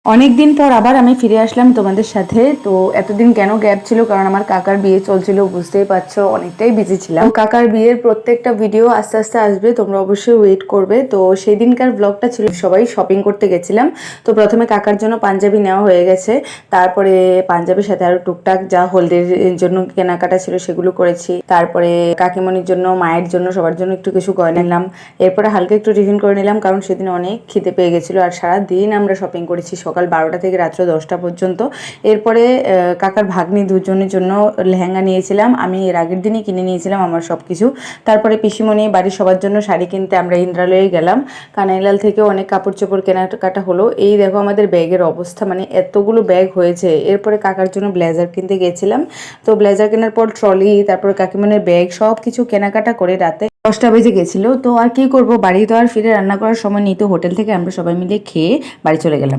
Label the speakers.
Speaker 1: অনেকদিন পর আবার আমি ফিরে আসলাম তোমাদের সাথে। তো এতদিন কেন গ্যাপ ছিল, কারণ আমার কাকার বিয়ে চলছিল, বুঝতেই পারছো অনেকটাই বিজি ছিলাম। কাকার বিয়ের প্রত্যেকটা ভিডিও আস্তে আস্তে আসবে, তোমরা অবশ্যই ওয়েট করবে। তো সেই দিনকার ব্লগটা ছিল সবাই শপিং করতে গেছিলাম। তো প্রথমে কাকার জন্য পাঞ্জাবি নেওয়া হয়ে গেছে, তারপরে পাঞ্জাবির সাথে আরো টুকটাক যা হলদের জন্য কেনাকাটা ছিল সেগুলো করেছি। তারপরে কাকিমণির জন্য, মায়ের জন্য, সবার জন্য একটু কিছু গয়না নিলাম। এরপরে হালকা একটু টিফিন করে নিলাম, কারণ সেদিন অনেক খিদে পেয়ে গেছিলো। আর সারাদিন আমরা শপিং করেছি, সকাল 12টা থেকে রাত্র 10টা পর্যন্ত। এরপরে কাকার ভাগ্নি দুজনের জন্য লেহেঙ্গা নিয়েছিলাম, আমি এর আগের দিনই কিনে নিয়েছিলাম আমার সব কিছু। তারপরে পিসিমণি বাড়ির সবার জন্য শাড়ি কিনতে আমরা ইন্দ্রালয়ে গেলাম। কানাইলাল থেকেও অনেক কাপড় চোপড় কেনাকাটা হলো। এই দেখো আমাদের ব্যাগের অবস্থা, মানে এতগুলো ব্যাগ হয়েছে। এরপরে কাকার জন্য ব্লেজার কিনতে গেছিলাম। তো ব্লেজার কেনার পর ট্রলি, তারপরে কাকিমণির ব্যাগ, সব কিছু কেনাকাটা করে রাতে 10টা বেজে গেছিলো। তো আর কি করব, বাড়ি তো আর ফিরে রান্না করার সময় নেই। তো হোটেল থেকে আমরা সবাই মিলে খেয়ে বাড়ি চলে গেলাম।